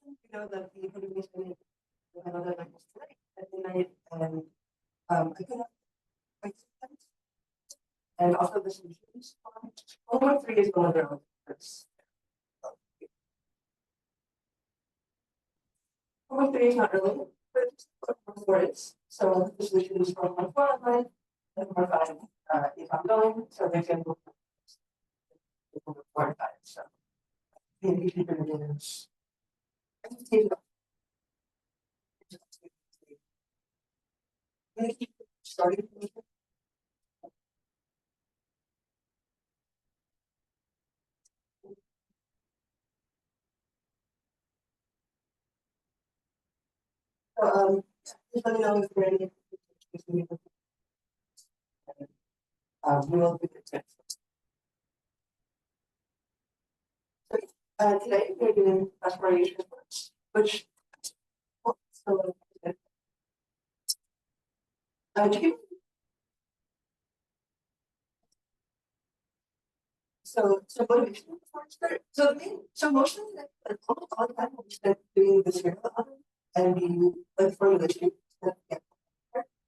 you know that the information another night was tonight at midnight, and I could have quite sometimes. And also the solutions. 1.3 is one of their own. 1.3 is not early, but it's 4 is. So the solution is 4.4 online, and 4.5 is ongoing. So the example is 4 and 5. So the indication is starting. So just let me know if there are any we will do it. So today we're doing aspiration works, which so so motivation for start. So the main, so mostly like almost all the time we spent doing the serial on and the like formulation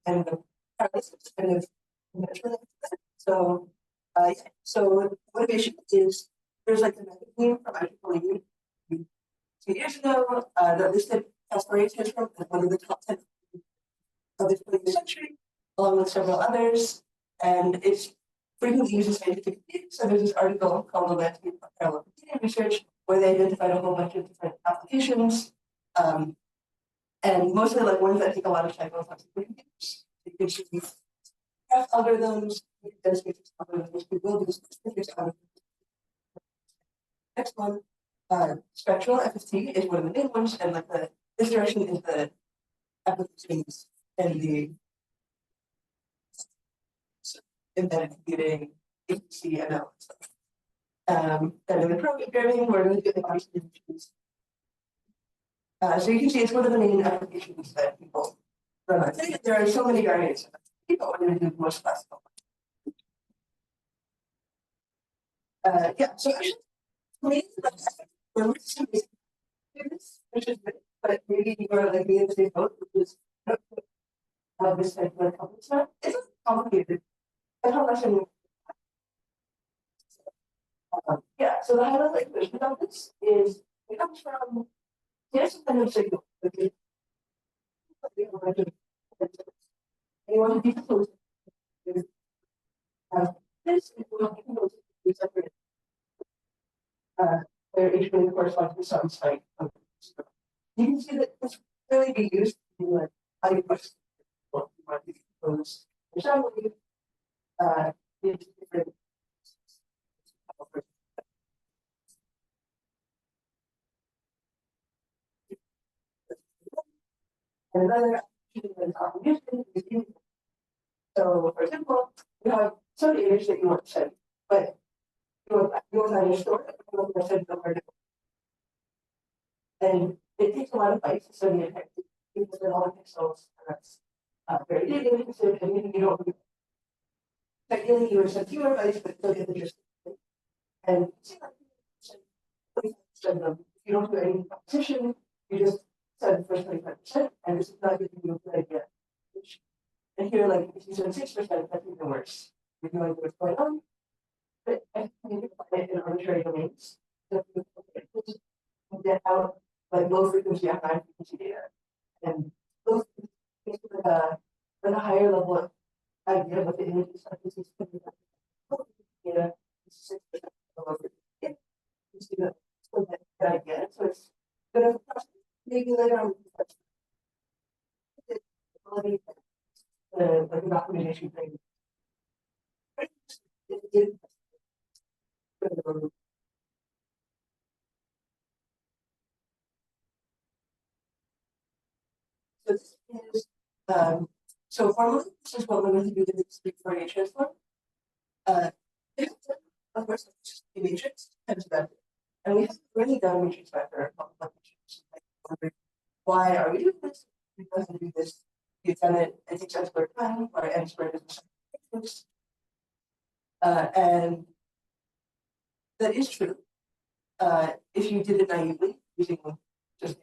and the practice kind of measurement. So so motivation is there's like a magazine from IEEE 2 years ago that listed aspirations from one of the top 10 of the 20th century, along with several others, and it's frequently used in scientific theory. So there's this article called The Landscape of Parallel Computing Research, where they identified a whole bunch of different applications, and mostly like ones that take a lot of time on computers. You can choose graph algorithms, demonstrations algorithms, we will do specifics on next one. Spectral FFT is one of the main ones, and like this direction is the applications and the embedded computing, HPC, and all that stuff. And in the programming, we're going to do the body solutions. So you can see it's one of the main applications that people run on. There are so many variants. People are going to do the most classical. Yeah, so actually, for me, we're which is good, but maybe you are like me in the same boat, which is this type of accomplishment. It's complicated. I don't actually. Yeah, so the high level equation about this is it comes from here's some kind of signal. Okay. And you want to decompose it. This is what decompose it separate. Where each really corresponds to some site. You can see that this really be used in like how you push what you want to decompose. For example, it's different. And another application is using. So, for example, you have some image that you want to send, but you want to store it, you want to send it over. And it takes a lot of bytes to send the text because they're all the pixels, and that's very data intensive, and you don't. Technically, you would send fewer bytes, but still get the gist. And send them. If you don't do any competition, you just send the first 25%, and this is not giving you a good idea. And here, like, if you send 6%, that's even worse. You're doing what's going on, but I think you can find it in arbitrary domains. So you get out like low frequency and high frequency data. And those things with a higher level of idea of what the image is like. This is data. 6% low frequency. You see that again. So it's good of maybe later on. The documentation thing. So this is so formally this is what we're going to do the discrete Fourier transform. Of course, it's just a matrix times vector, and we have already done matrix vector matrix. Why are we doing this? Because we do this. You've done it. It takes n squared time, or n squared is the matrix, and that is true. If you did it naively using just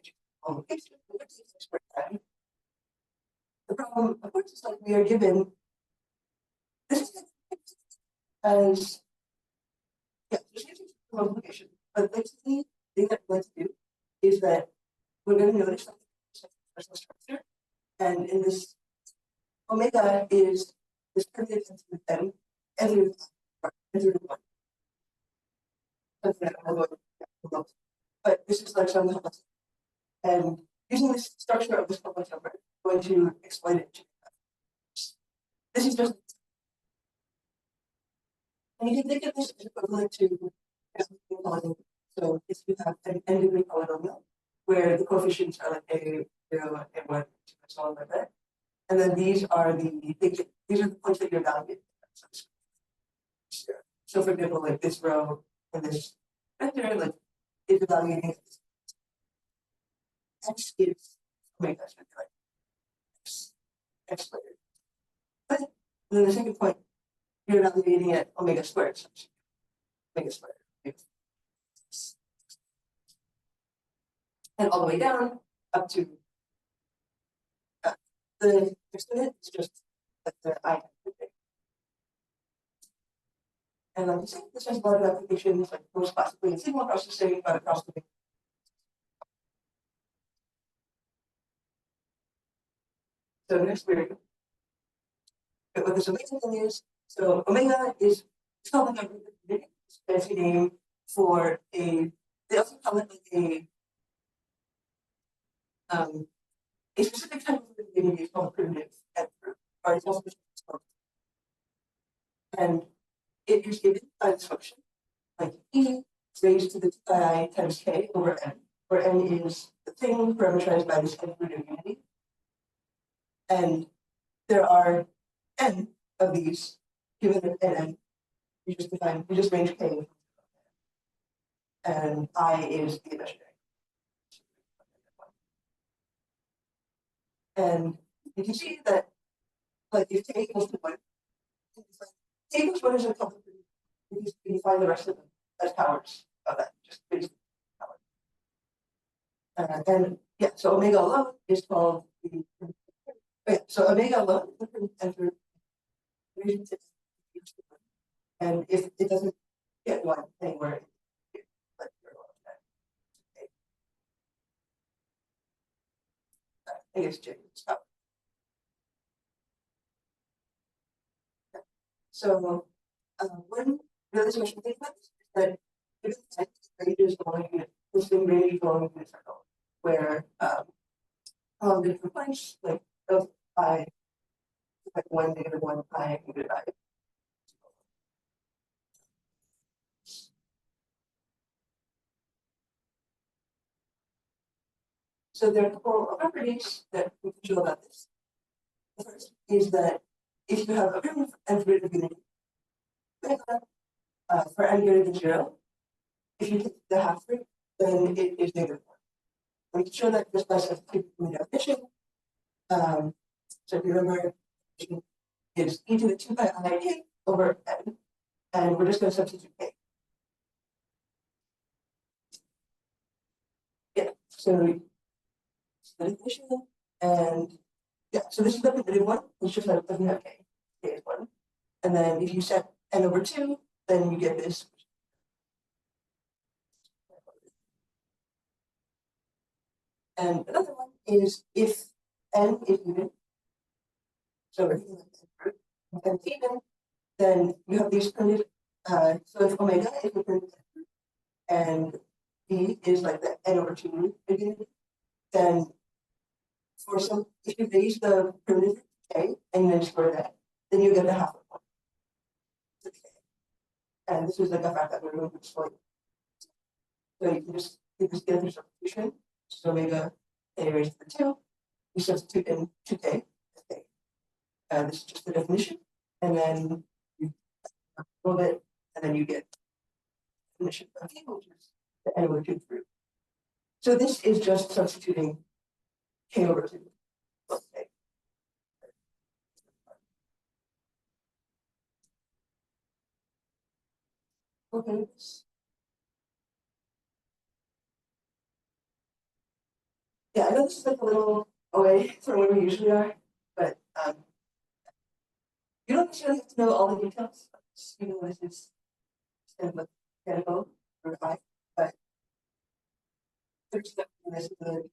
the problem, of course, is like we are given this as just multiplication. But basically, the thing that we like to do is that we're going to notice something special structure, and in this omega is this primitive with m and through one. But this is like some complex. And using this structure of this complex number, I'm going to explain it to you. This is just, and you can think of this as equivalent to, so if you have an n degree polynomial where the coefficients are like a, 0, and 1, and so on like that. And then these are the points that you're evaluating. So for example, like this row and this vector, like is evaluating x is omega, so like x squared. But then the second point, you're evaluating at omega squared, so omega squared. And all the way down up to the exponent is just like the I. And like I said, this has a lot of applications, like most classically in signal processing, but across the. So next we're what this amazing thing is. So omega is it's called like a fancy name for a. They also call it like a specific type of unity is called primitive n group, or it's also called. And it is given by this function, like e raised to the I times k over n, where n is the thing parameterized by this n root of unity. And there are n of these given n. You just range k, and I is the imaginary. And you can see that, like, if k equals to 1, k equals 1 is a couple of, you can find the rest of them as powers of that, just basically power. And yeah, so omega alone is called the. Okay, so omega alone is the enter. And if it doesn't get 1 anywhere, like I guess J. Stop. So when really special thing about this is that if the range is going in this thing range is going in a circle where the different points like of I like 1 negative 1 I negative I. So there are a couple of properties that we can show about this. The first is that if you have a primitive n greater than unity, for n greater than 0, if you take the half root, then it is negative 1. We can show that just by substituting the definition. So if you remember, is e to the 2 pi I k over n, and we're just going to substitute k. Yeah, so the definition, and yeah, so this is the primitive one, it's just that it doesn't have k. K is 1. And then if you set n over 2, then you get this. And another one is if n is even, so everything like n is even, then you have these primitive, so if omega is the primitive and b is like the n over 2 again, then for some, if you raise the primitive k and then square that, then you get the half of 1. And this is like a fact that we're going to explain. So you can just get the substitution. So omega k raised to the 2, you substitute in 2k. This is just the definition, and then you move it, and then you get the definition of k, which is the n over 2 through. So this is just substituting k over 2 plus k. Okay. Yeah, I know this is like a little away from where we usually are, but you don't necessarily have to know all the details. Even though this is kind of like mechanical or high, but there's definitely this ability.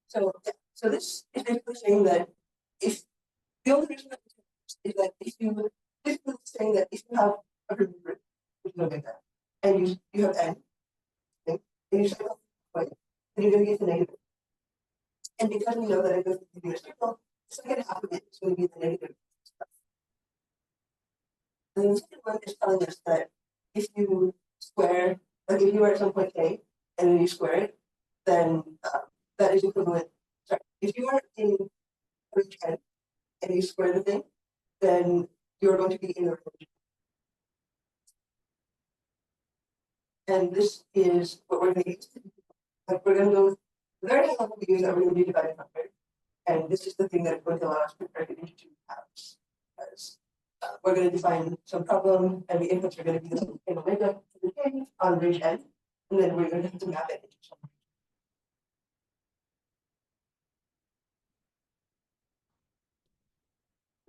So, yeah, so this is basically saying that if the only reason that is that if you basically saying that if you have a group of group, which is no big that, and you have n, okay, and you circle right, then you're going to get the negative. And because we know that it goes to the circle, the second half of it is going to be the negative. And then the second one is telling us that if you square, like if you are at some point k, and then you square it, then that is equivalent. Sorry, if you are in range n and you square the thing, then you're going to be in the range. And this is what we're going to use. Like we're going to go, the very next level we use that we're going to do divided factor. And this is the thing that is going to allow us to break it into two halves. Because we're going to define some problem, and the inputs are going to be the in omega to the k on range n, and then we're going to have to map it into some.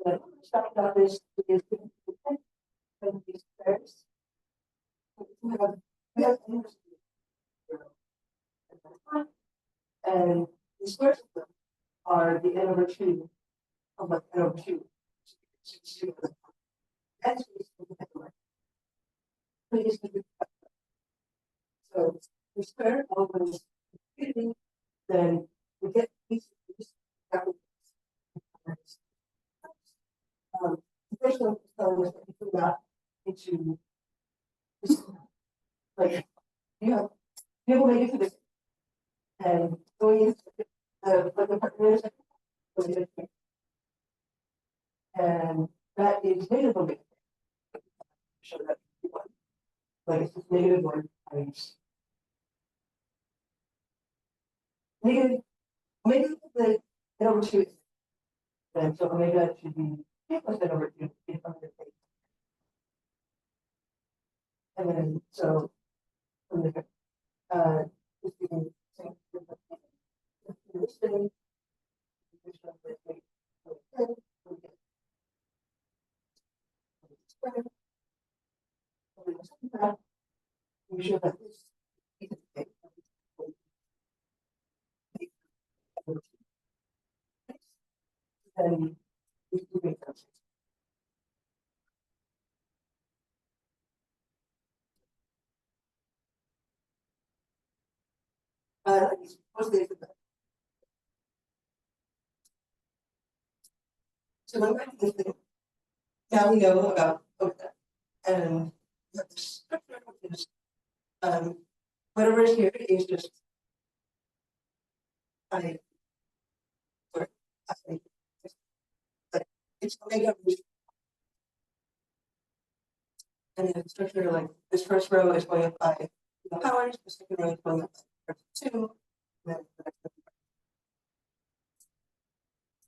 The stuff about this is these pairs. We have and the squares of them are the n over 2 of like n over 2. So the square always then we get these the first one is telling us that you put that into like you have omega to this and going into the partner is and that is negative omega. Show that one. Like it's just negative 1 times negative omega the n over 2 is and so omega should be k plus n over 2 and then so from the just using this thing, we should have this and we do make sense. So when we're this thing, now we know about OTA and this structure is whatever is here is just I or I like it's omega and the structure like this first row is going up by the powers, the second row is going up by 2, and then the next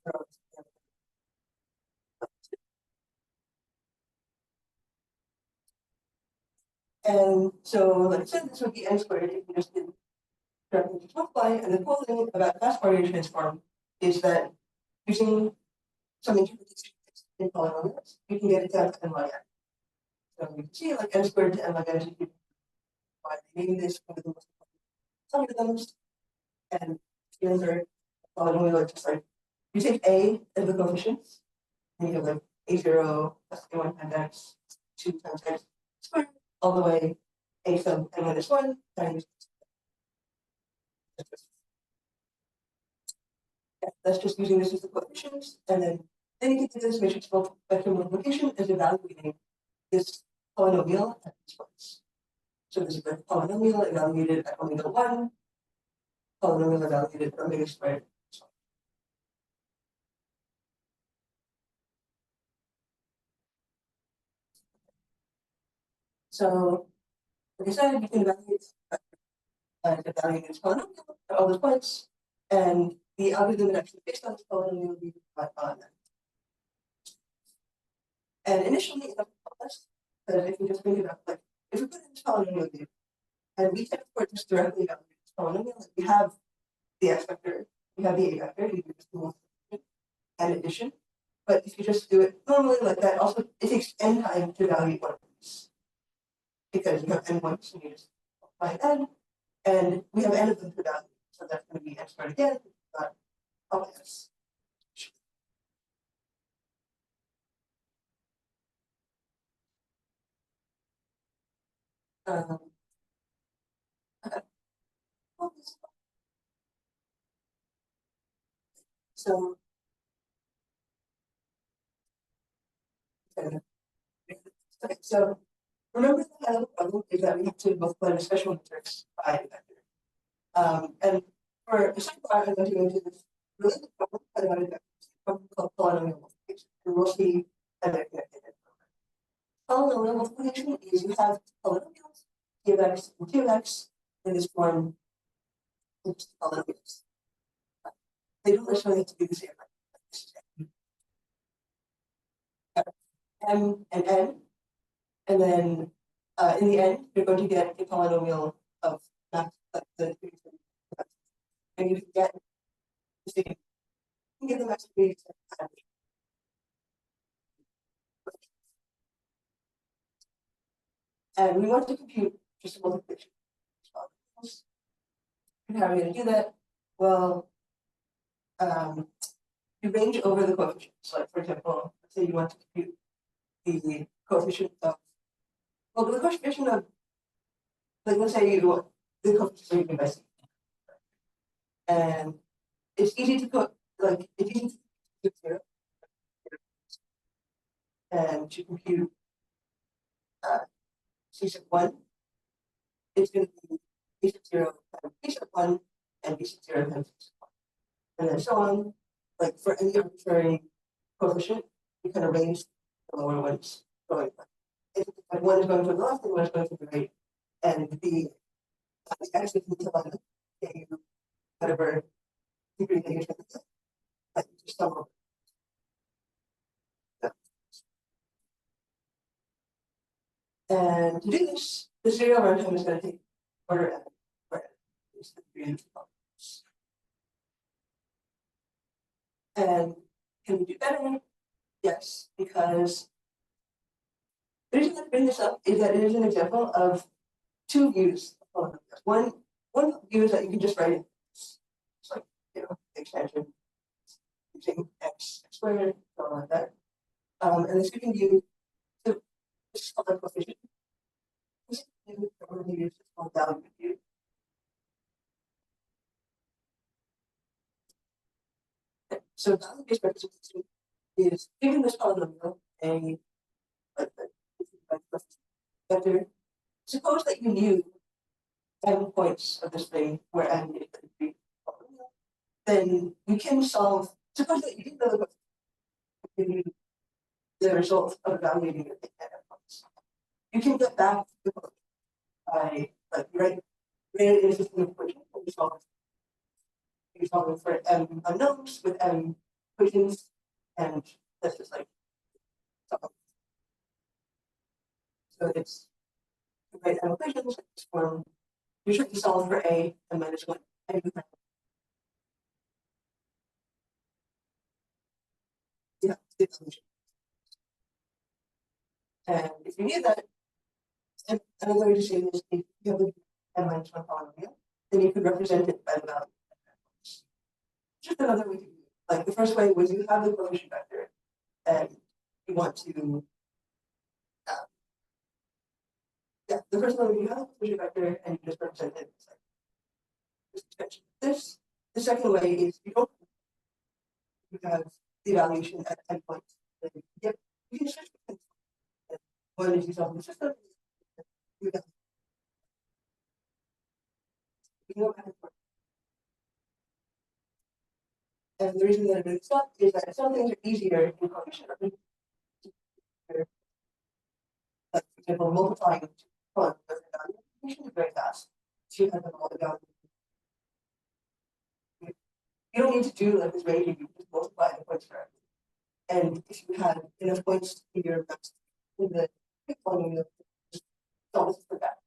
row is and so like I said, this would be n squared if you just did directly to multiply. And the cool thing about fast Fourier transform is that using some interpretation in polynomials, you can get it down to n log n. So you can see like n squared to n log n by naming this one of the most algorithms, and here's our polynomial just like you take a as the coefficients, and you have like a0 plus a1 times x, 2 times x squared, all the way a sub n minus 1 times. Yeah, that's just using this as the coefficients, and then you can do this matrix vector multiplication as evaluating this polynomial at these points. So this is the polynomial evaluated at omega 1, polynomial evaluated at omega squared. So, like I said, you can evaluate this polynomial at all those points, and the algorithm that actually based on this polynomial will be on that. And initially, it doesn't help us, but if you just think about like if we put in this polynomial view, and we can of course just directly evaluate this polynomial, like we have the x vector, we have the a vector, you do just the multiplication and addition. But if you just do it normally like that, also it takes n time to evaluate one of these. Because you have n ones and you just multiply n, and we have n of them to evaluate. So that's going to be n squared again, but s. Okay. So, okay. So remember the high level problem is that we have to multiply the special matrix by a vector. And for a second part, I'm going to go into this related problem called polynomial multiplication. And we'll see how they're connected. Polynomial multiplication is you have polynomials, p of x and q of x in this form, which is polynomials. They don't necessarily have to be the same. M and n, and then in the end, you're going to get a polynomial of max, like the and you can get the same. You can get the max degree. And we want to compute just a multiplication. And how are we going to do that? Well, you range over the coefficients. Like for example, let's say you want to compute the coefficient of, well, the coefficient of, like let's say you want the coefficient are given by c, and it's easy to put, like it's easy to compute 0, and to compute c sub 1, it's going to be b sub 0 times b sub 1 and b sub 0 times b sub 1, and then so on. Like for any arbitrary coefficient, you can arrange the lower ones going. If one is going to the left and one is going to the right, and the x is to line up, you whatever degree that you're trying to get, like just sum over. And to do this, the serial runtime is going to take order n, where n is the degree of problems. And can we do better? Yes, because the reason I bring this up is that it is an example of two views. One view is that you can just write it. It's like, expansion using x squared, something like that. And the second view, so this is called a coefficient. This view that we're going to use is called value view. So value-based representation is given this polynomial a vector. Suppose that you knew n points of this thing where n is the degree of polynomial, then you can solve. Suppose that you didn't know the result of evaluating your n points. You can get back to the code by like write it in a system of equations and you solve it for m unknowns with m equations, and that's just like solve. So it's write m equations in this form. You should solve for a and minus 1, and you have the solution. And if you need that, and another way to say this, if you have the n minus 1 polynomial, then you could represent it by the value. Just another way to do it. Like the first way was you have the coefficient vector, and you want to, the first one you have the coefficient vector and you just represent it as like this extension. The second way is you don't have the evaluation at endpoints. Yep, you can switch between one is yourself in the system. You know, and the reason that it is not is that some things are easier in coefficient. Like for example, multiplying one with the value is very fast. So you have them all together. You don't need to do like this ranging, you just multiply the points for everything. And if you had enough points in your max in the polynomial, just So this is for that.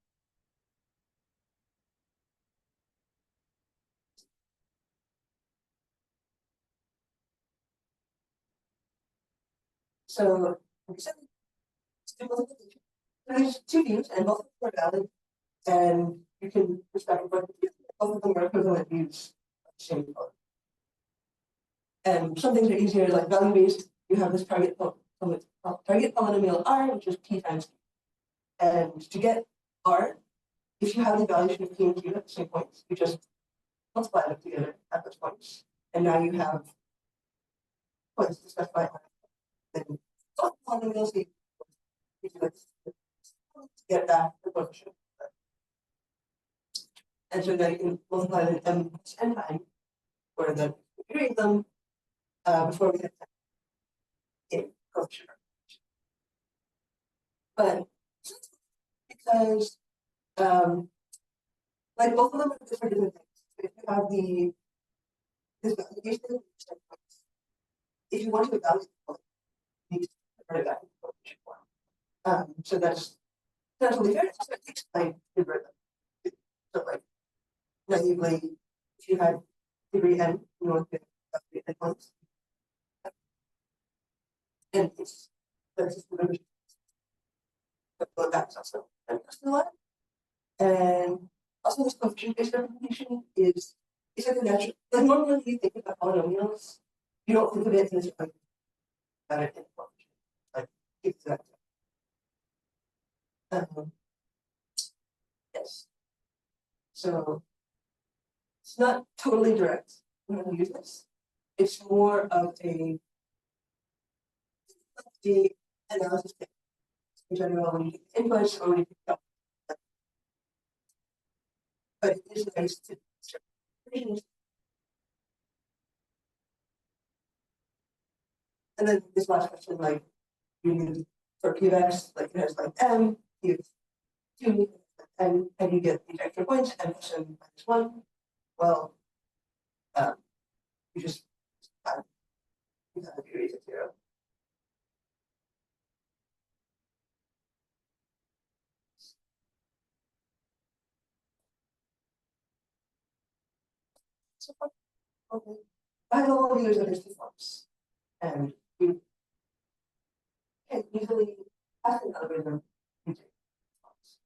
So there's two views and both of them are valid, and you can respect both of them are equivalent views of the same color. And some things are easier, like value based. You have this target polynomial R, which is P times Q. And to get R, if you have the valuation of P and Q at the same points, you just multiply them together at those points. And now you have points to specify R. Then polynomials you get back the coefficient. And so then you can multiply them m plus n time, where the degree of them before we get in coefficient. But because like both of them are different things. If you have this validation, if you want to evaluate you need to convert it back into coefficient form. So that's totally fair. So it takes time to convert them. So like naively, if you had degree n, you want to get n points. And it's that's just the number. But that's also n plus the line. And also this coefficient based representation is like a natural. Like normally when you think about polynomials, you don't think of it as like about it in coefficient. Like exactly. Yes. So it's not totally direct when we use this. It's more of the analysis in general when you get inputs or when you pick up. But it is nice to and then this last question, like you need for PX, like it has like M, you 2, and you get these extra points, and plus n minus 1. Well, you just have the degrees at 0. So, okay. I have all of these other two forms, and you can easily ask an algorithm using forms.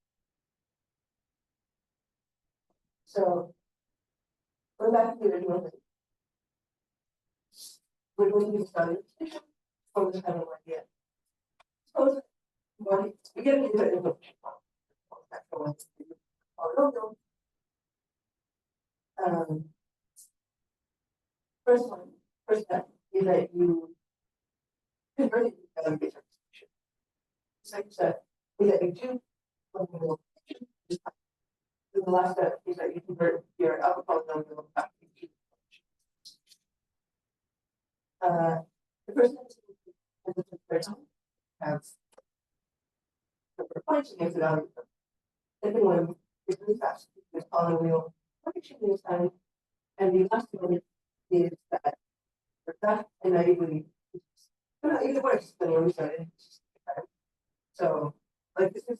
So, going back to the original thing, we're going to be starting from this kind of idea. Suppose we get an input first step is that you convert it to value based representation. Second step is that you do polynomial representation. The last step is that you convert your alpha polynomial back to the first step is to have the points against the value. Second one is really fast. This polynomial function this time, and the last one is that for that and naively, either way, it's when we started. So, like this is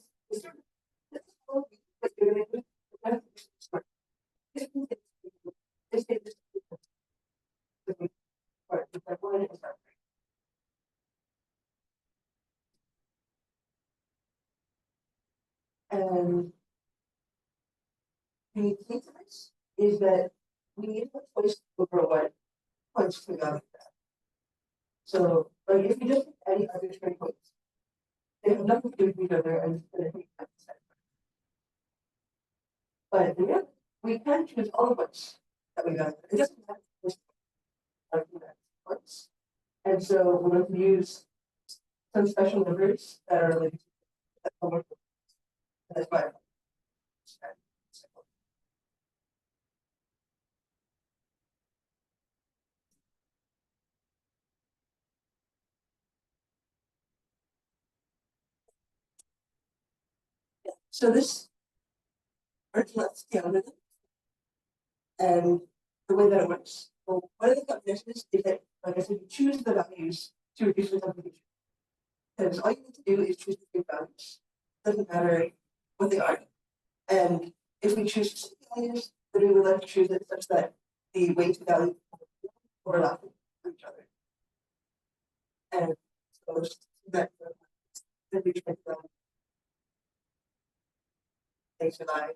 and the key to this is that we need a choice over what points to value that. So, like if you just pick any arbitrary points, they have nothing to do with each other and it's going to take time to set. But in the end, we can choose all the points that we value. It doesn't have to be points. And so we're going to use some special numbers that are related to that homework. That's why. So this let's the algorithm and the way that it works. Well, one of the definitions is that, like I said, you choose the values to reduce the computation. Because all you need to do is choose the values. Doesn't matter what they are. And if we choose specific values, then we would like to choose it such that the weighted value overlap with each other. And so that we try to things that I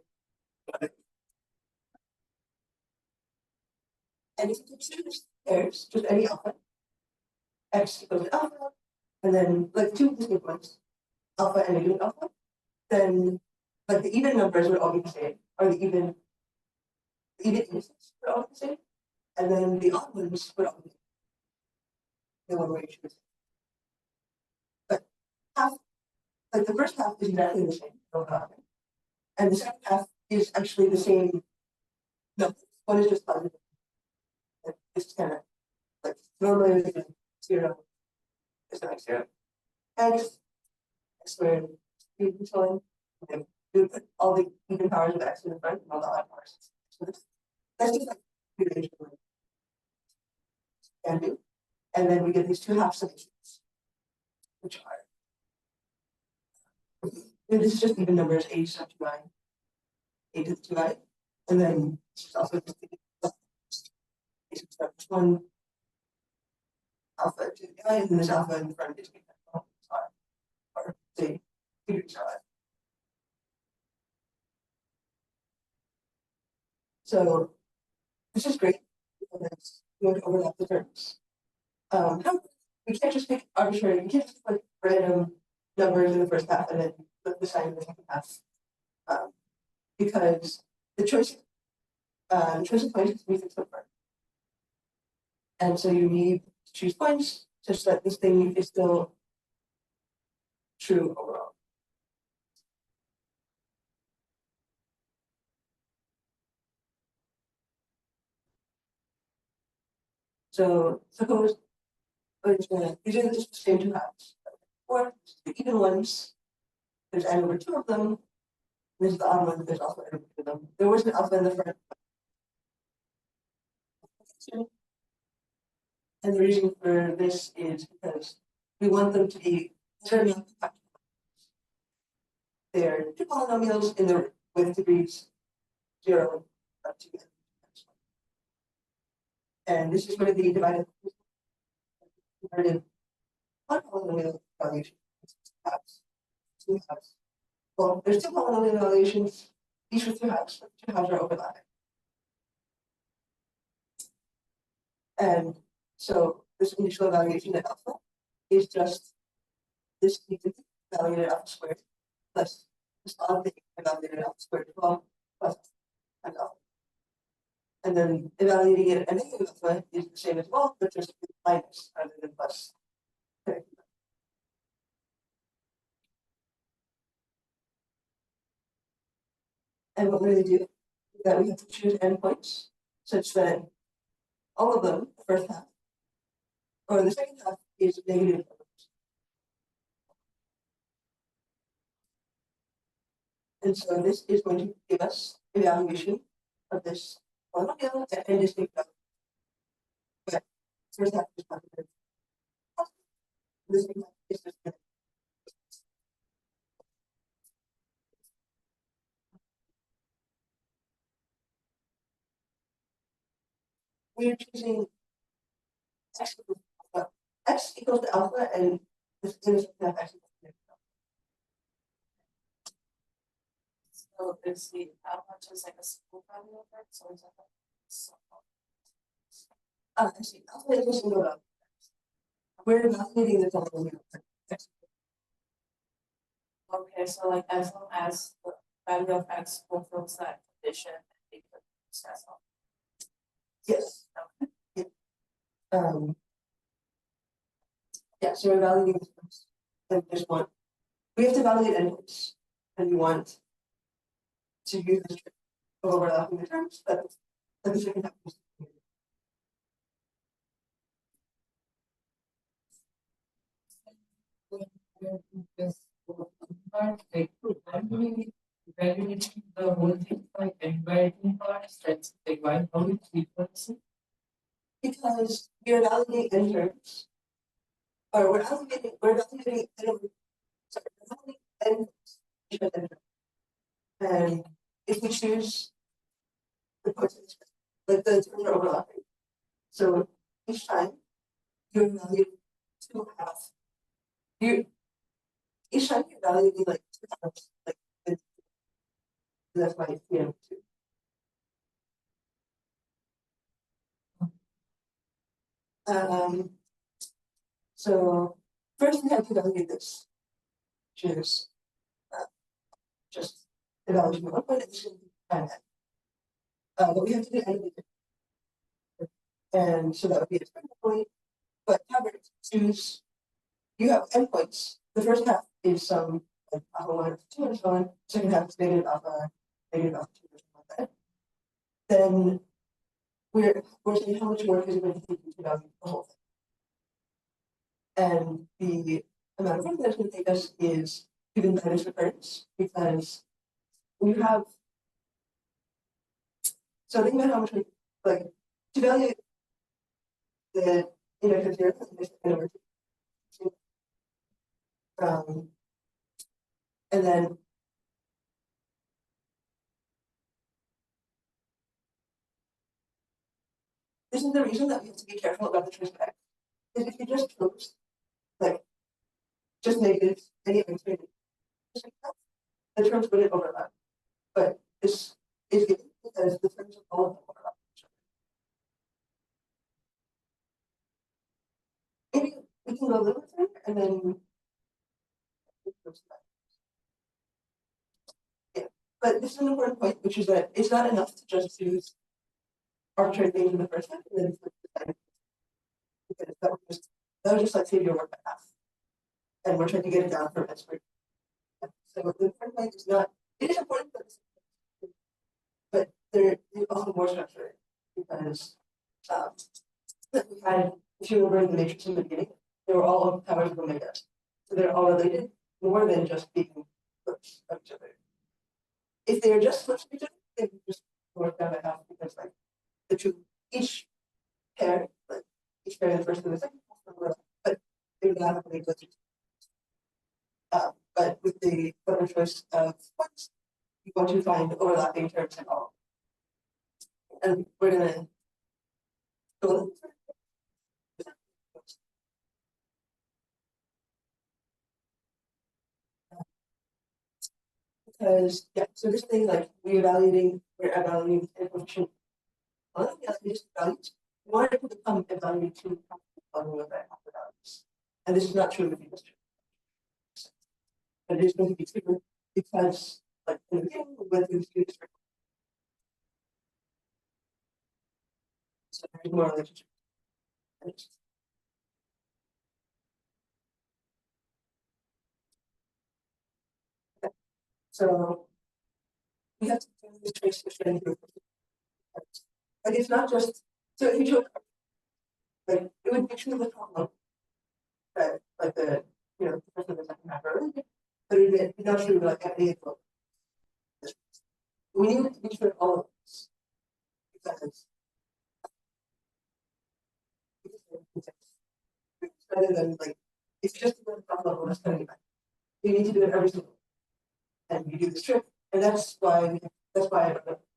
and if you choose pairs, just any alpha, x equals to alpha, and then like two distinct ones, alpha and negative alpha, then like the even numbers would all be the same, or the even indices would all be the same, and then the odd ones would all be the one where you choose. But half, like the first half is exactly the same, and the second half is actually the same. No, one is just positive. It's kind of like normally it's 0, it's not 0. X squared equals one. And we put all the even powers of x in the front and all the odd powers. So that's just like relation can do. And then we get these two half solutions, which are this is just even numbers a sub 2I, a to the 2I, and then this is also just one alpha to the I, and then this alpha in the front is or say figures are. So this is great because it's going to overlap the terms. We can't just pick arbitrary, we can't just put random numbers in the first half and then flip the sign in the second half. Because the choice of points is we fix number. And so you need to choose points such that this thing is still true overall. So suppose these are just the same two halves. Or the even ones, there's n over 2 of them. There's the odd one, there's also n over 2 of them. There was an alpha in the front. And the reason for this is because we want them to be certain. They're two polynomials in the with degrees 0 up to n. And this is going to be divided in one polynomial valuation. Two halves. Well, there's two polynomial evaluations, each with two halves, but the two halves are overlapping. And so this initial evaluation at alpha is just this evaluated at alpha squared plus this odd thing evaluated at alpha squared plus and alpha. And then evaluating it at negative alpha is the same as well, but just minus rather than plus. Okay. And what we're going to do is that we have to choose endpoints such that all of them, the first half, or the second half is negative. And so this is going to give us evaluation of this polynomial and distinct value. But first half is positive. The second half is just negative. We're choosing x equals to alpha, and this is half x equals to negative alpha. So is the alpha just like a single value of x, or is that like I see. Alpha is a single value. We're evaluating the polynomial. okay, so like as long as the value of x fulfills that condition, it could success all. Yes. Yeah. Yeah, so we're evaluating this first. And there's one. We have to evaluate endpoints, and we want to use this trick of overlapping the terms, but the second half is evaluating the whole thing by n by 2 parts, that's like why how it's frequency? because we're evaluating n terms, or we're evaluating sorry, we're evaluating n terms. And if we choose the points, like the terms are overlapping. So each time you evaluate 2.5. Each time you evaluate like 2 times, like that's why it's 2. So first we have to evaluate this, which is just evaluation of 1 point addition time n. But we have to do n. And so that would be a starting point. But however, choose you have endpoints. The first half is some like alpha 1 or 2 and so on. Second half is negative alpha 2 or something like that. Then we're saying how much work is it going to take you to evaluate the whole thing. And the amount of work that's going to take us is given by this recurrence because we have. So think about how much we like to evaluate the index of 0 and and then this is the reason that we have to be careful about the choice of x. Is if you just chose like just negative any extreme, the terms wouldn't overlap. But this is given because the terms of all of them overlap. Maybe we can go a little bit further and then. Yeah, but this is an important point, which is that it's not enough to just choose arbitrary things in the first step and then flip the second. Because that would just like save your work by half. And we're trying to get it down for expert. So the important point is not, it is important, but there is also more structure because that we had, if you remember the matrix in the beginning, they were all powers of omega. So they're all related more than just being flips of each other. If they are just flips of each other, they would just work down by half because like the two each pair, like each pair of the first and the second, but they would not have any glitches. But with the better choice of points, you want to find overlapping terms in all. And we're gonna go because yeah, so this thing like we're evaluating a coefficient. One of the just values. We want it to become evaluating two of that values. And this is not true with the industry. But it is going to be true because like in the beginning with the students. So there's more relationship. So we have to do this trace to training group. Like it's not just so if you took like it would be true of the problem that like the the person doesn't have early, but it would be not true like at any level. We need to be sure all of this because rather than like if you just do it at the top level, that's kind of bad. You need to do it every single and you do this trick, and that's why I don't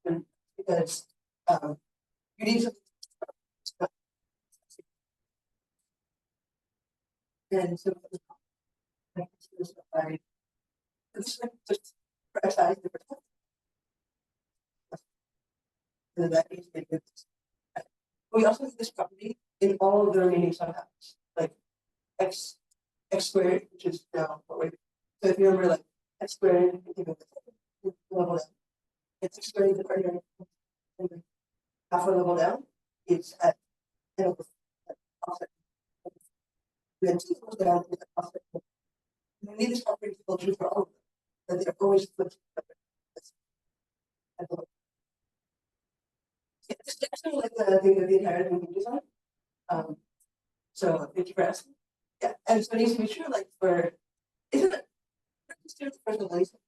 know because you need to and so I this just for exercise the perspective and that needs to be good. We also need this property in all of the remaining subtypes, like x squared, which is now what we're. So if you remember, like x squared, level down, it's x squared the partner, half a level down, it's at offset. Then 2 levels down is at offset. We need this property to hold true for all of them, that they're always flipped. Yeah, this is actually like the thing that the entire thing hinges on. So thank you for asking. Yeah, and so it needs to be true, like for isn't it the personalization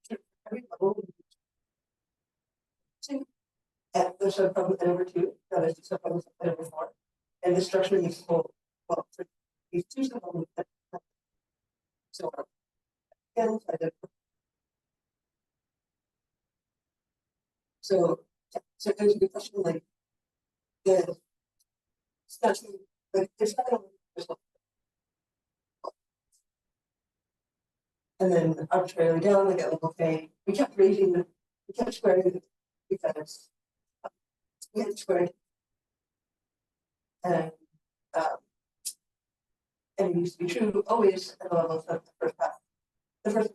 every level at the subproblem at over 2, that is the subproblem at over 4. And the structure needs to hold well for these two subproblems. So again, So, there's a good question like the statue, like there's not gonna there's like- and then arbitrarily down like at level K, we kept we kept squaring the because we had squared and um and it used to be true always at the level of the first path. The first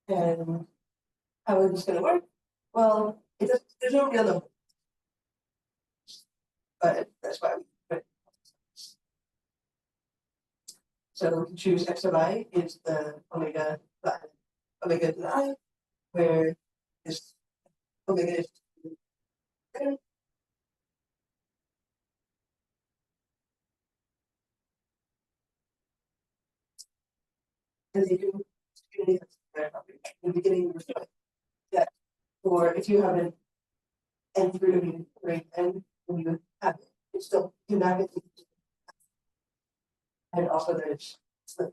and how is this gonna work? Well, it does, there's no real number. But that's why we put it. So we can choose x of I is the omega omega to the I, where this omega is greater. And they do in the beginning that or if you have an n through right n when you have it, it's still dynamic. And also there's the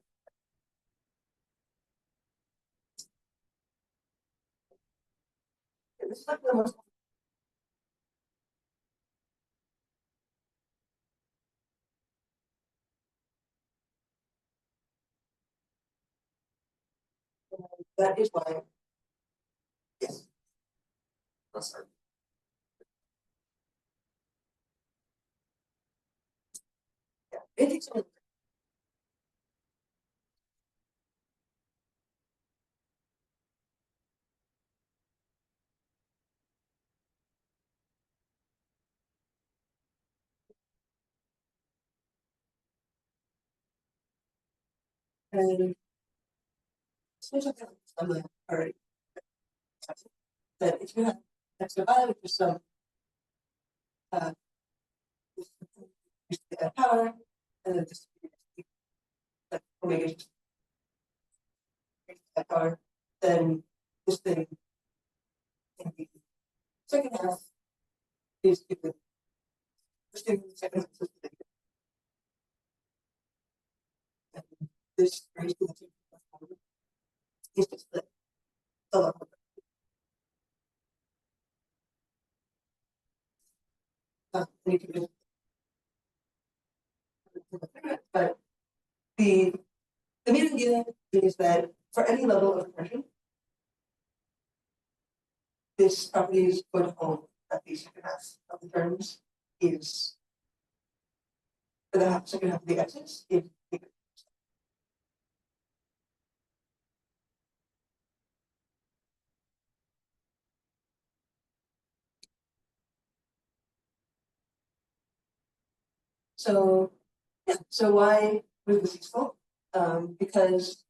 this is like the most that is why yes. That's right. Yeah, it takes a and switch up the already that if you have x of I, which is some uh power, and then this like omega is power, then this thing in the second half is given this thing in the second half is given, and this raised to the two is just the level. You can just but the main idea is that for any level of compression, this property is going to hold that the second half of the terms is for the second half of the x's is bigger. So yeah, so why was this useful? Because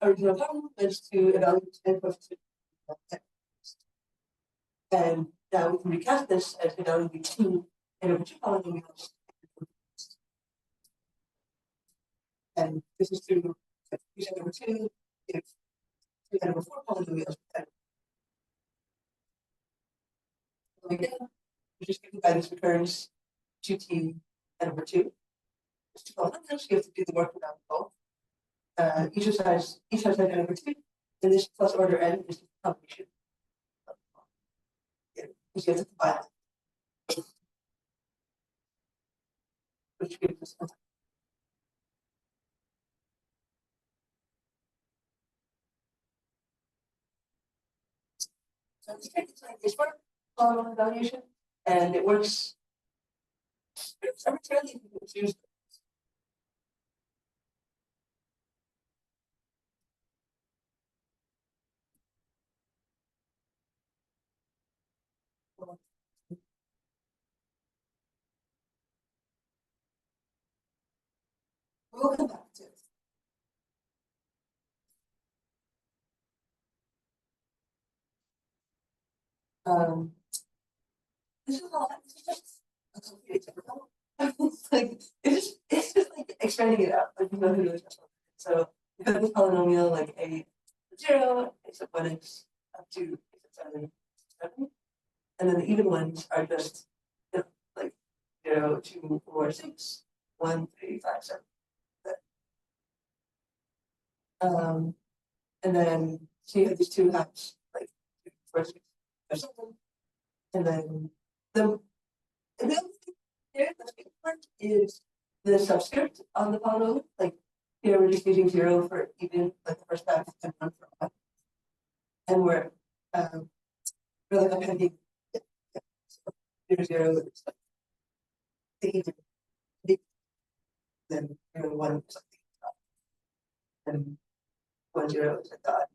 original problem is to evaluate n coefficient of x. And now we can recast this as evaluating two n over two polynomials. And this is true if n over two, if two n over four polynomials. Again, we just give the guidance returns 2t n over two. There's two polynomials, you have to do the work around both. Each has n over two, and this plus order n is the combination. Because you have to combine it, which gives us one. So this trick is like this work polynomial evaluation, and it works arbitrarily. It's used. We'll come back to it. This is a lot. This is just a complicated typical. It's like it's just like expanding it out. Like you know who knows what's on it. So you have this polynomial like a 0, x of 1x up to x of 7, and then the even ones are just you know, like 0, 2, 4, 6, 1, 3, 5, 7. And then, so you have these two halves, like, first, and then the only thing here, the big part is the subscript on the polynomial, like, here we're just using 0 for even, like, the first half and 1 for odd. And we're like appending 0, it's like taking then 1 or something. And 1 0 is a dot.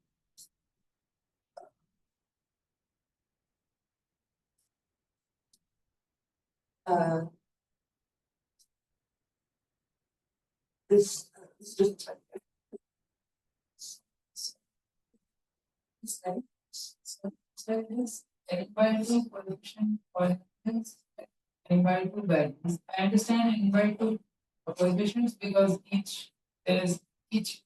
This is just So this environmental pollution pollutants, environmental values. I understand environmental prohibitions because there is each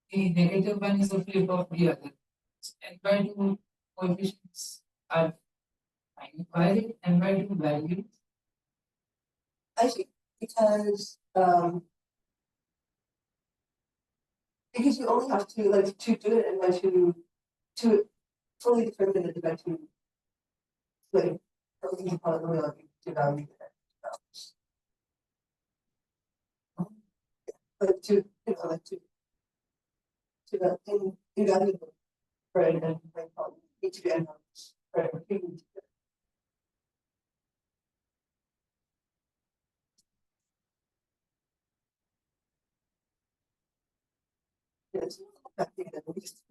the negative one is a flip of the other. Environmental coefficients are fine. Why did environmental values? I think because you only have to like to do it and then to fully determine it and to like something probably like to value it. But to like to evaluate right and like each of the unknowns right. Yes, I think that we just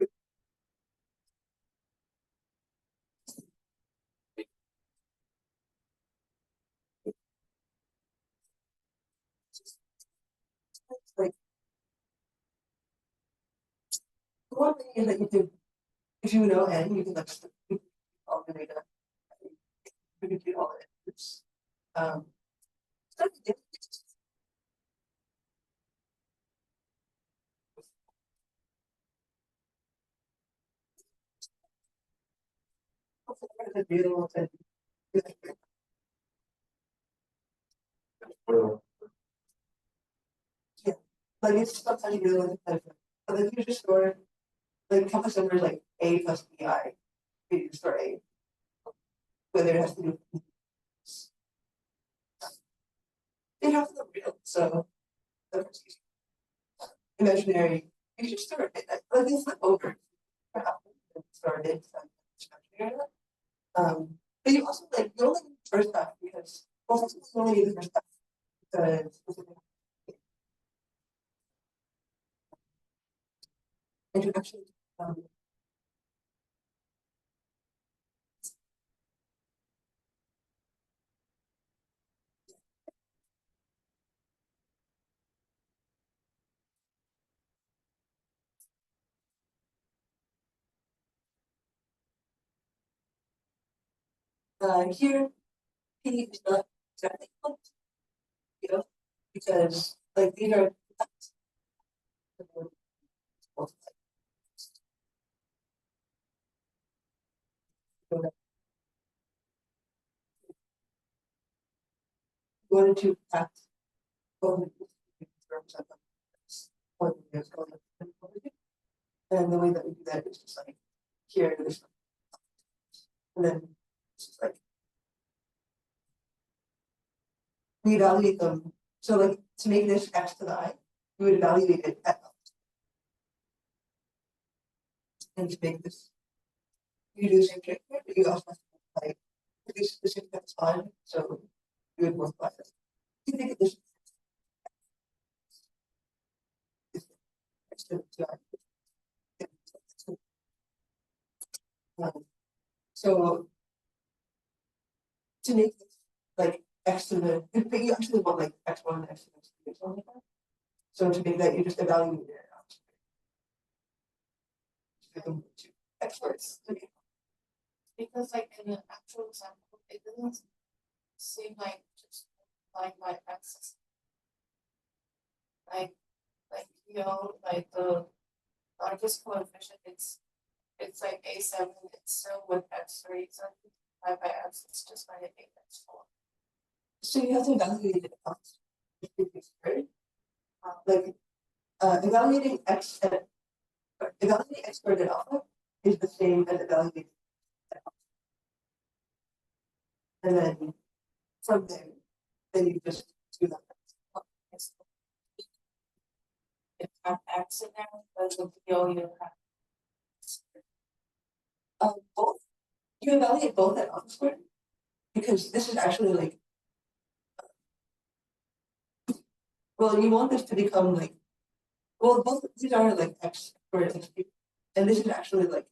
like one thing is that you can if you know n you can like all the data you can do all the inputs. So the real and yeah, like it's sometimes you really like but like you just store like complex numbers like a plus bi, you just store a, whether it has to do with it has to be real, so that's easy. Imaginary, you should store it like it's not over. Started imaginary. But you also like you only need the first half because well you only need the first half because introduction here P is not exactly equal, you know, because like these are wanted to act and the way that we do that is just like here this and then it's just like we evaluate them. So like to make this x to the I, we would evaluate it at and to make this you do the same trick, but you also have to like the same that's fine. So you would multiply this. You make it this x to I. So to make this like x to the but you actually want like x1, x2, x3, something like that. So to make that you just evaluate it out. Experts. Okay. Because like in the actual example, it doesn't seem like just like my axis. Like like the largest coefficient it's like A7, it's still with x3, so by x it's just by x4. So you have to evaluate it out. Right? Like evaluating evaluating x squared at alpha is the same as evaluating at alpha. And then from there, then you just do that. If I'm X in there, but the PO you have. Both, you evaluate both at alpha squared, because this is actually like, well, you want this to become like, well, both these are like x squared x cubed, and this is actually like,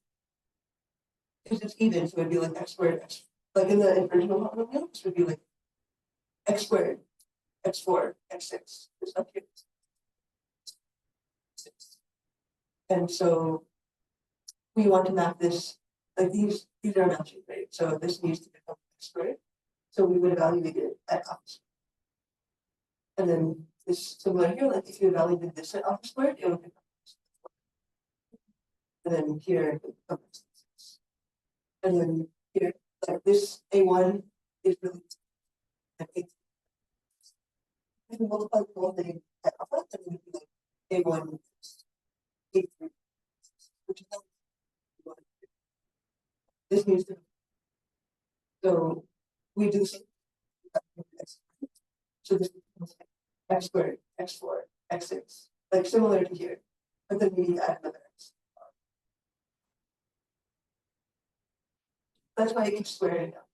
because it's even, so it'd be like x squared x, like in the original polynomial, this would be like x squared, x4, x6, this up here. And so we want to map this, like these are matching, right? So this needs to become x squared. So we would evaluate it at alpha squared. And then this similar here, like if you evaluated this at alpha squared, it would become x squared. And then here it would become x6. And then here, like this A1 is really like it. If you multiply the whole thing at alpha, then it would be like A1 is A3, which is not A1. This needs to, so we do something. So this becomes x squared, x4, x6, like similar to here, but then we need to add another x. That's why each squared now.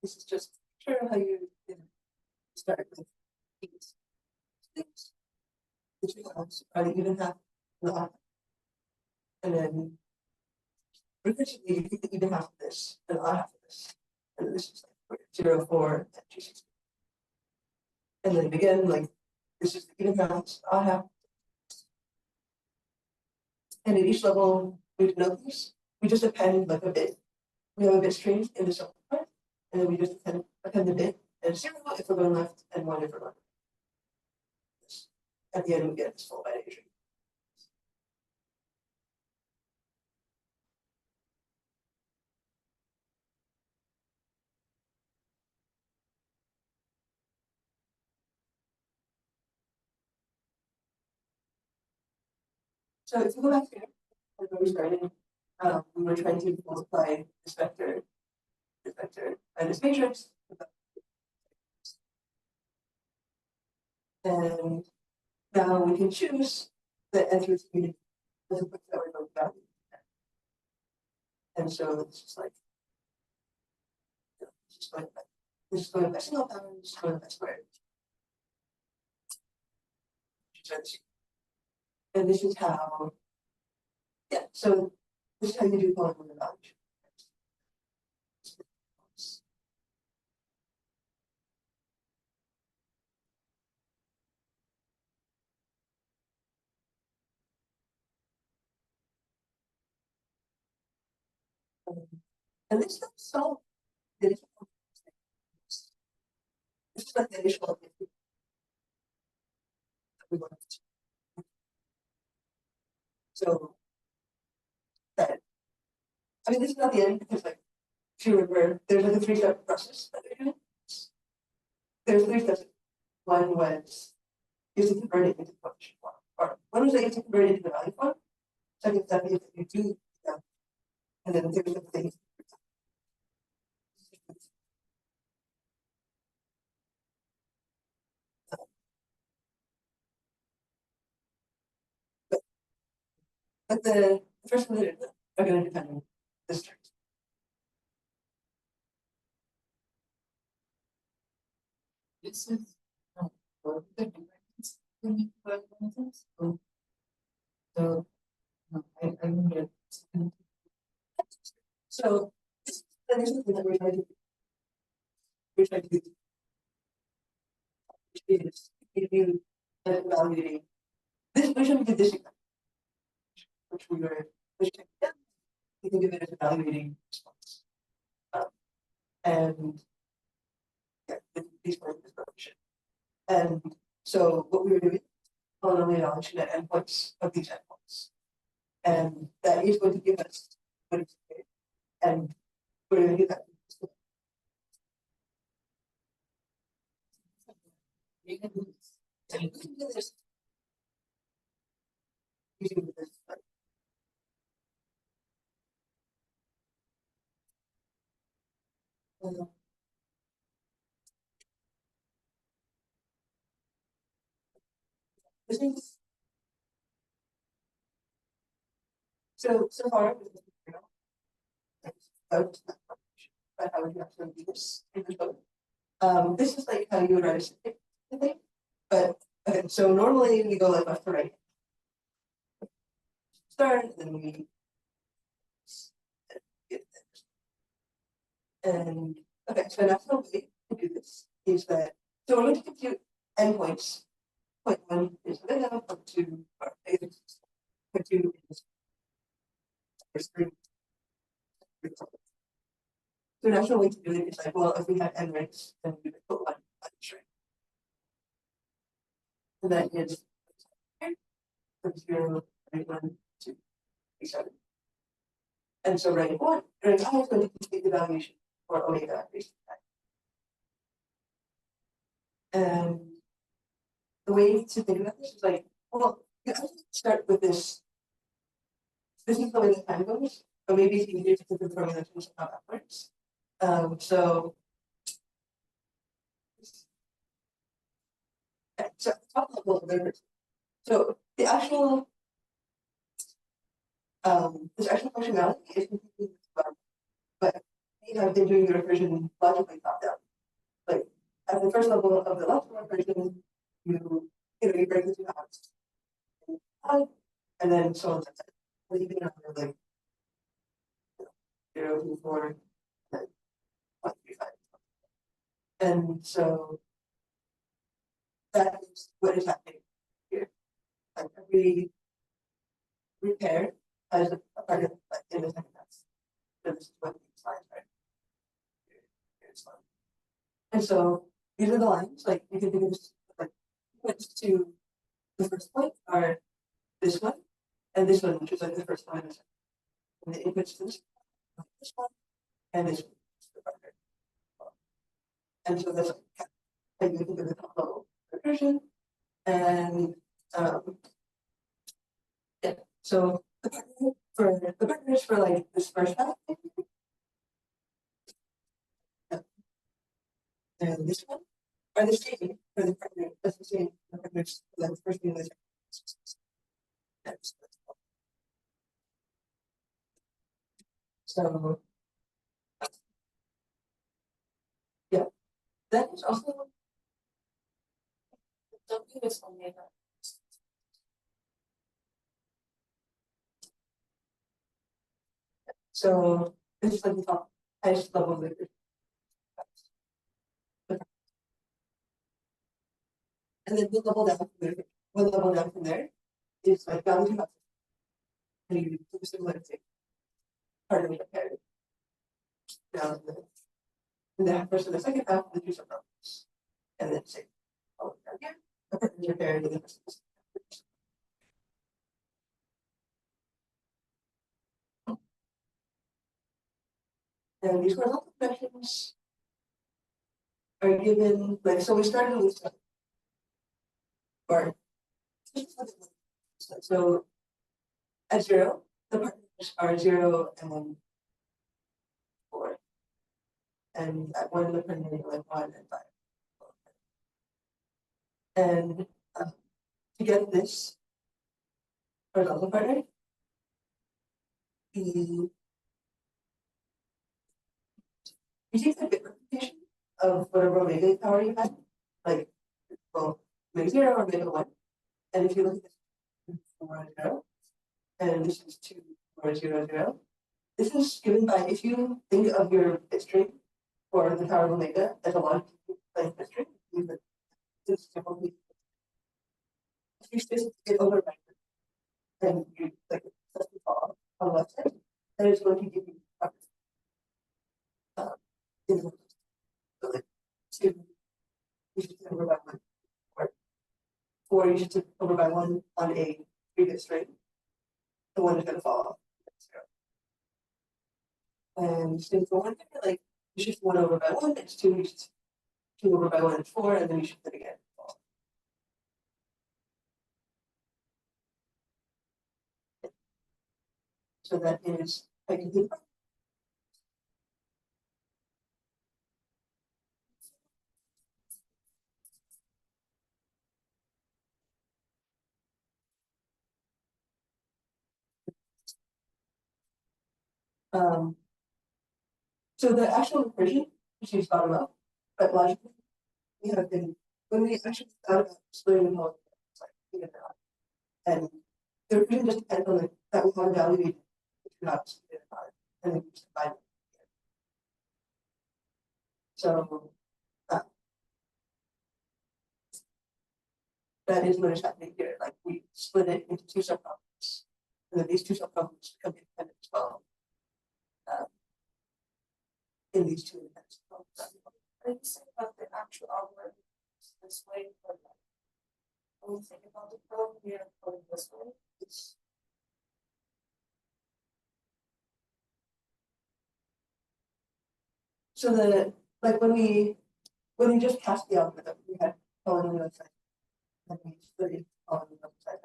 This is just sure how you start with these things. The two halves are the even half and the odd half. And then recursiveness, you take the even half of this and the odd half of this. And then this is like 0, 4, and 2, 6. And then again, like this is the even half, the odd half. And at each level, we denote these. We just append like a bit. We have a bit string in the circle part, and then we just append the bit and 0 if we're going left and 1 if we're going right. At the end, we get this full binary tree. So if you go back here, when we started, we were trying to multiply this vector, and this matrix. And now we can choose the nth unit as a quick that we're going to value. And so it's just like, it's just going by single power, just going by squared. And this is how, yeah, so this is how you do polynomial evaluation. And this is so this is like the initial we want to. So that, I mean, this is not the end because like if you remember, there's like a 3-step process that they're doing. There's 3 steps. One was you have to convert it into function form. Or one was that you have to convert it into value form. Second step is that you do that. And then the third step thing. But the first one are going to depend on this term. This is the difference between methods. So I don't get. So this is something that we're trying to do. We're trying to do. Which is evaluating this version we did this example, which we were which you can give it as evaluating response. And these points of correlation. And so what we were doing, polynomial knowledge net endpoints of these endpoints. And that is going to give us what it's doing. And we're going to do that. You can do this. So we can do this using this. This is so far about how would you actually do this in the code. This is like how you would write a statement, I think. But okay, so normally we go like left to right. Start, and then we get there. And okay, so an actual way to do this is that so we're going to compute endpoints. Point one is vanilla, point two or point two is three. So an actual way to do it is like, well, if we have n ranks, then we would put one string. And that is from 0, rank 1 to 7. And so rank 1, rank I is going to compute the evaluation for omega based on that. And the way to think about this is like, well, you have to start with this. This is the way the time goes, but maybe it's easier to think of formula to how that works. So top level of the so the actual this actual functionality is completely but we have been doing the recursion logically top down. Like at the first level of the logical recursion, you break the two halves, and then so on. Leaving another like 0 to 4, and 1 3 5. And so that is what is happening here. Like every repair as a part of like in the second half. So this is what these lines are. Here's one. And so these are the lines, like you can think of this like points to the first point are this one and this one, which is like the first one. And the inputs to this one and this one. And so that's like you think of the top level recursion. And yeah, so the partners for like this first half, and this one are the same for the partner. That's the same for the partners for the first and the second. So yeah, that is also Don't do this omega. so this is like the top highest level of the and then one level down from there. One level down from there is like value half. And you do similar thing. Part of the pair. Down in the first and the second half, the two subproblems. And then say, oh, yeah, the partners are paired in the first. And these horizontal connections are given, like, so we started with or so at 0, the partners are 0 and 4. And at 1, the partners are like 1 and 5. And to get this horizontal partner, you take the bit representation of whatever omega power you had, like, well, maybe 0 or maybe 1. And if you look at this 4 0, and this is 2 4 0 0, this is given by, if you think of your bit string for the power of omega as a log length bit string, this typically, if you space it over then you like just fall on the left side, then it's going to give you 2, you should take over by 1. Or 4, you should take over by 1 on a previous string. The 1 is going to fall off. And same for 1, like you shift 1 over by 1, it's 2, you shift 2 over by 1 and 4, and then you shift it again. So that is I can do. So the actual version, which is bottom up, but logically, we have been, when we actually thought about splitting the whole, it's like, you know, and the version just depends on the, that we want to evaluate, if you're not split it apart, and then we just divide it. So, that is what is happening here, like we split it into 2 subproblems, and then these 2 subproblems become independent as well. In these 2 independent subproblems. I just think about the actual algorithm this way, but when we think about the problem, we are going this way. It's so the like when we just cast the algorithm, we had column on the side, and we split it column on the side,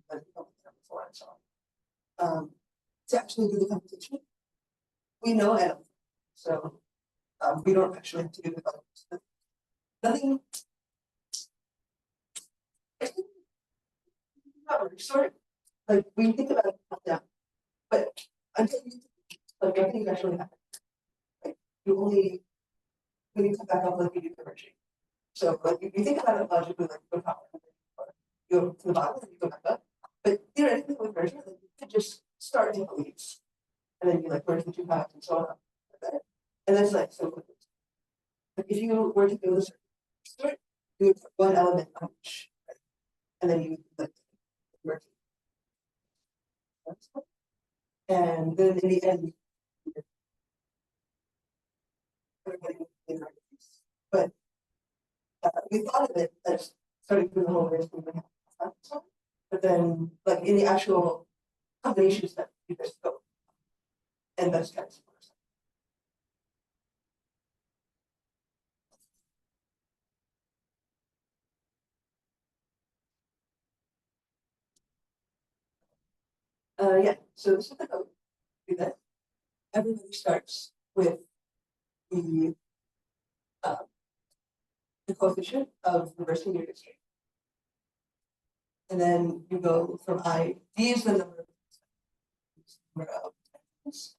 but before and so on. To actually do the computation, we know N, so we don't actually have to do the computation. Nothing. Sort like we think about it down, but until you like nothing actually happens. Like you only when you come back up like you do conversion. So like if you think about it logically, like go top, you go to the bottom and you go back up. But theoretically with version, like you could just start in the leaves. And then you like merge the 2 paths and so on. Okay? And that's like so quick. Like if you were to go this start, you would put 1 element on each, right? And then you like merge it. And then in the end, everybody would be in our case. But we thought of it as starting from the whole race we would have. But then, like in the actual combination step, you just go and that's kind of similar. Yeah, so this is the code. Do that. Everybody starts with the uh, the coefficient of reversing your history. And then you go from I, D is the number of times,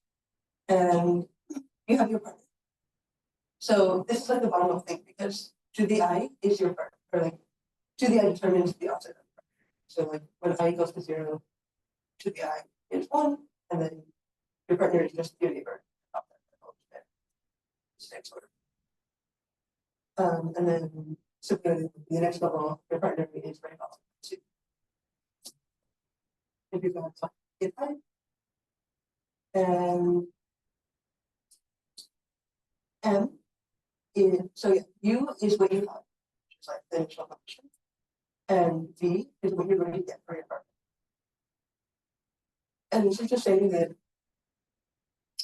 and you have your partner. So this is like the bottom of thing because to the I is your partner, or like to the I determines the offset of the partner. So like when I goes to 0, to the I is 1, and then your partner is just your neighbor. Next order. And then similarly, the next level, your partner is very well too. If you go to get I, and M is so yeah, U is what you have, which is like the initial function, and V is what you're going to get for your partner. And this is just saying that,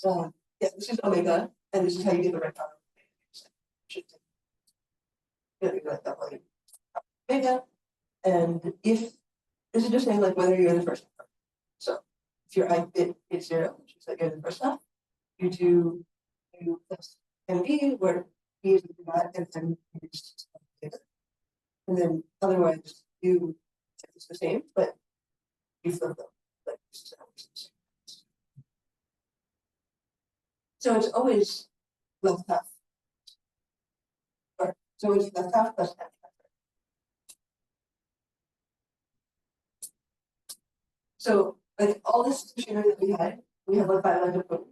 yeah, this is omega, and this is how you get the right power. Like that way. Omega, and if this is just saying like whether you're in the first half. So if your I bit is 0, which is like you're in the first half, you do U plus MB, where B is the dot and M is bigger. And then otherwise you it's the same, but you flip them. Like so it's always left half. Or so it's left half plus half. So like all this machinery that we have like 5 lines of code.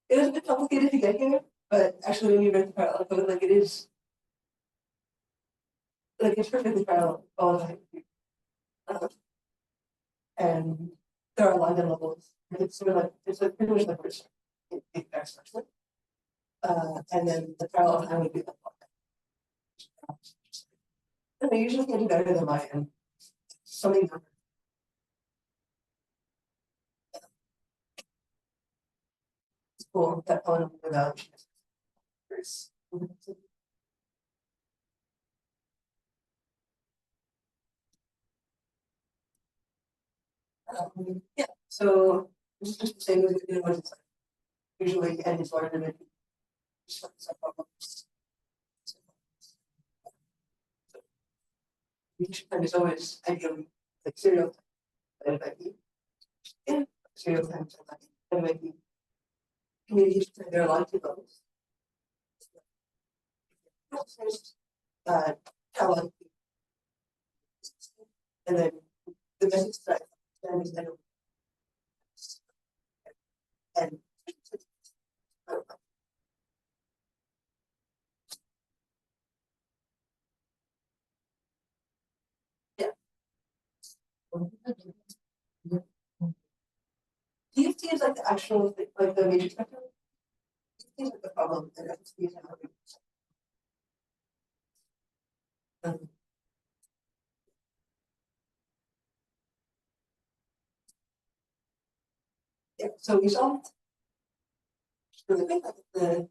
It was a bit complicated to get here, but actually when you read the parallel code, like it is like it's perfectly parallel all the time. And there are London levels. It's sort of like it's like pretty much like Bristol. it X structure. And then the parallel time would be like. And I usually can do better than my end. Something. It's cool that one without. Yeah, so it's just the same as it was. Usually n is larger than. Each time is always ideally like serial divided by e. Yeah, serial times divided by e. Communication time, there are a lot of two levels. Uh, how and then the message that I is and yeah. DFT is like the actual like the matrix vector. DFT is like the problem and FT is how we yeah, so we solved really quick the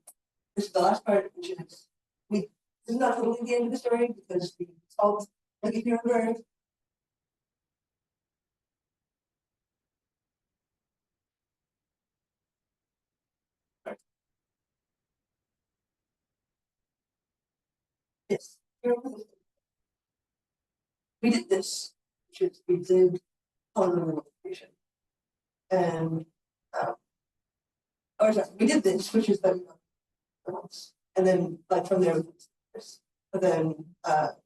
this is the last part, which is we this is not totally the end of the story because we solved like if you remember. Yes. We did this, which is we did polynomial multiplication. And or sorry, we did this, which is the once. And then like from there we did this. But then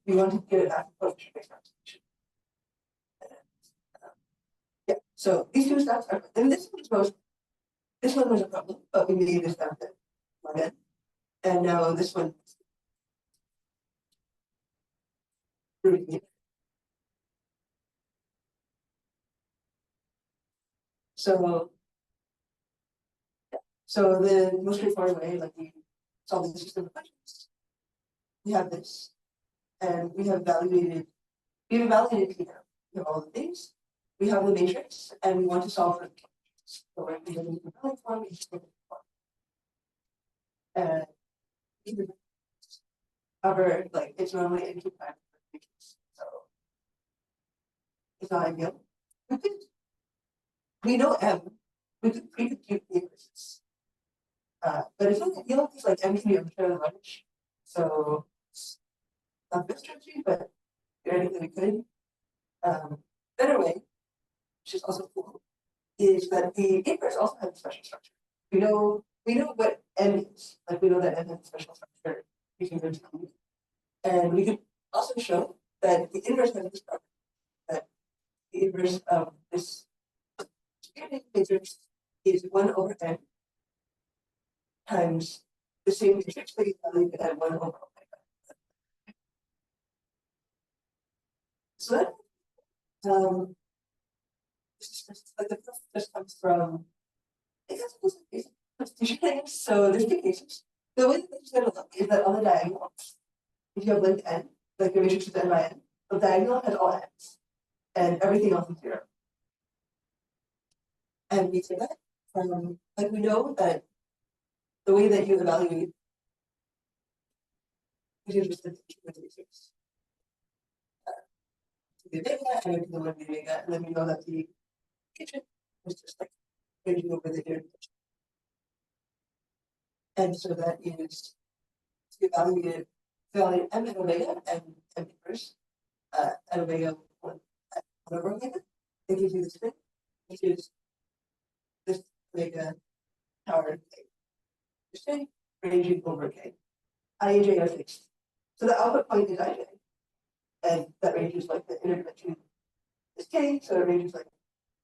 we want to get it back to coefficient based multiplication. Yeah, so these two steps are and this one was a problem, but we made this down to again. And now this one so so the most straightforward way, like we solve the system of questions. We have this, and we have validated P now. We have all the things. We have the matrix, and we want to solve for the matrix. So we're going to use the valid form, and however, like it's normally into time for the matrix, so it's not ideal. We know M. We could pre-compute the inverses. But it's not ideal because like M can be arbitrarily large. So it's not the best strategy, but anything we could. Better way, which is also cool, is that the inverse also has a special structure. We know what M is. Like we know that M has a special structure. We can go to E. And we can also show that the inverse has this property, that the inverse of this matrix is 1 over n times the same matrix, but you value it at 1 over omega. So that this is just like the proof just comes from I guess it was a basic constitution things. So there's two cases. The way that it's going to look is that on the diagonal, if you have length n, like your matrix is n by n, the diagonal has all n's and everything else is 0. And we say that from like we know that the way that you evaluate is just the matrix. The omega and then to the 1 omega, and then we know that the kitchen is just like changing over the here. And so that is to evaluate m and omega and m inverse at omega 1 over omega. It gives you this thing, which is this omega power k. This thing ranging over k. I and j are fixed. So the output point is ij. And that ranges like the interdimension is k, so it ranges like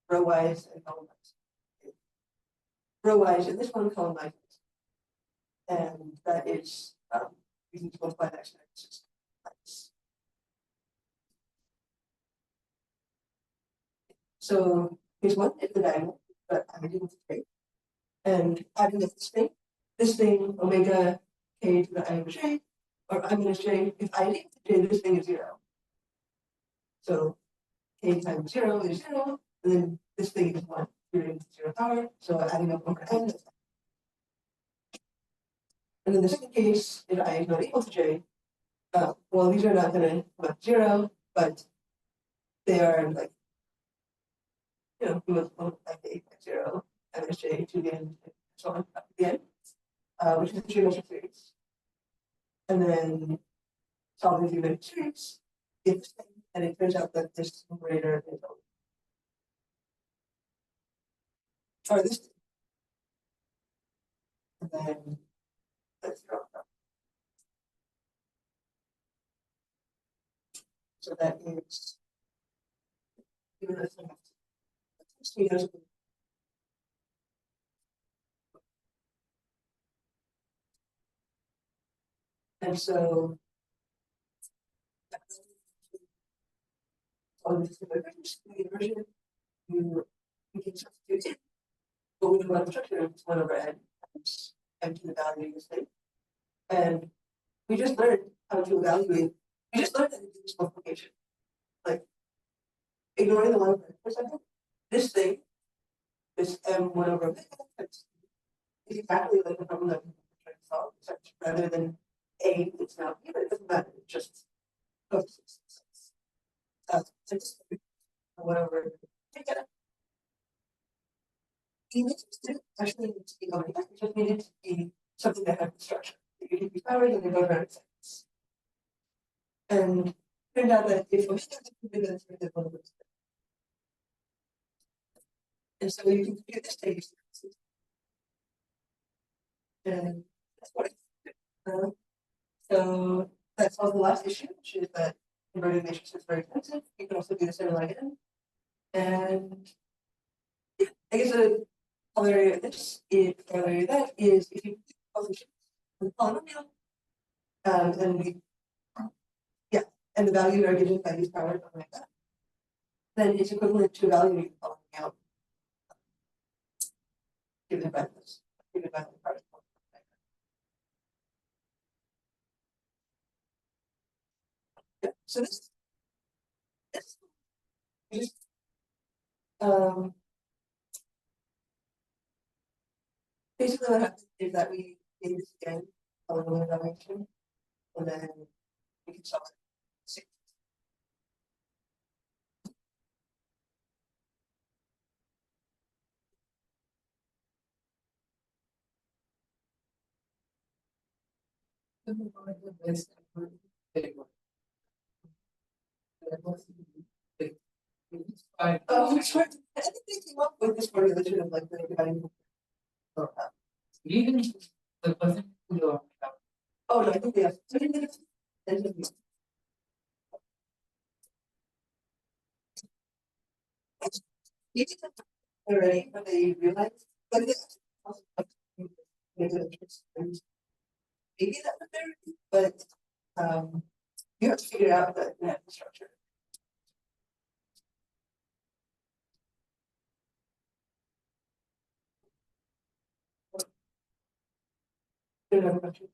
row wise and column wise. Row wise in this one, column wise. And that is we can multiply that next. So here's one is the diagonal, but I'm going to take. And adding this thing, omega k to the I over j, or I minus j, if I leave j, this thing is 0. So k times 0 is 0, and then this thing is 1, 0 power, so adding up over n. And then the second case, if I is not equal to j, well, these are not going to come up 0, but they are like, we would look like the 8.0 MSJ to the end, and so on up to the end, which is the geometric series. And then solving the geometric series, and it turns out that this numerator is or this, and then that's 0. So that is, even if I have to, and so on this version, you can substitute it, but we do want the structure of 1 over n times m to the value of this thing. And we just learned how to evaluate, we just learned that we do this multiplication. Like, ignoring the 1 over n for a second, this thing, this m1 over omega, is exactly like the problem that we're trying to solve, except rather than a, it's now b, but it doesn't matter, it's just coefficients. So just 1 over omega. Actually need to be omega, it just needed to be something that had structure. You can be powered and then go around seconds. And turned out that if omega is bigger than 3, then 1 over. And so you can compute this thing. And that's what so that's all the last issue, which is that inverted matrix is very expensive. You can also do the same again. And yeah, I guess the corollary of this is corollary of that is if you coefficients with polynomial, and we and the values are given by these powers like that, then it's equivalent to evaluating the polynomial given by this, given by the product. Yeah, so this is basically what happens is that we do this again, polynomial evaluation, and then we can solve it. Oh, which one? I think they came up with this formulation of like the dividing. Even the person who you are. Oh, no, I think they have 30 minutes. You did that already, but they realized, but it's maybe that was there, but you have to figure out the net structure. Another question.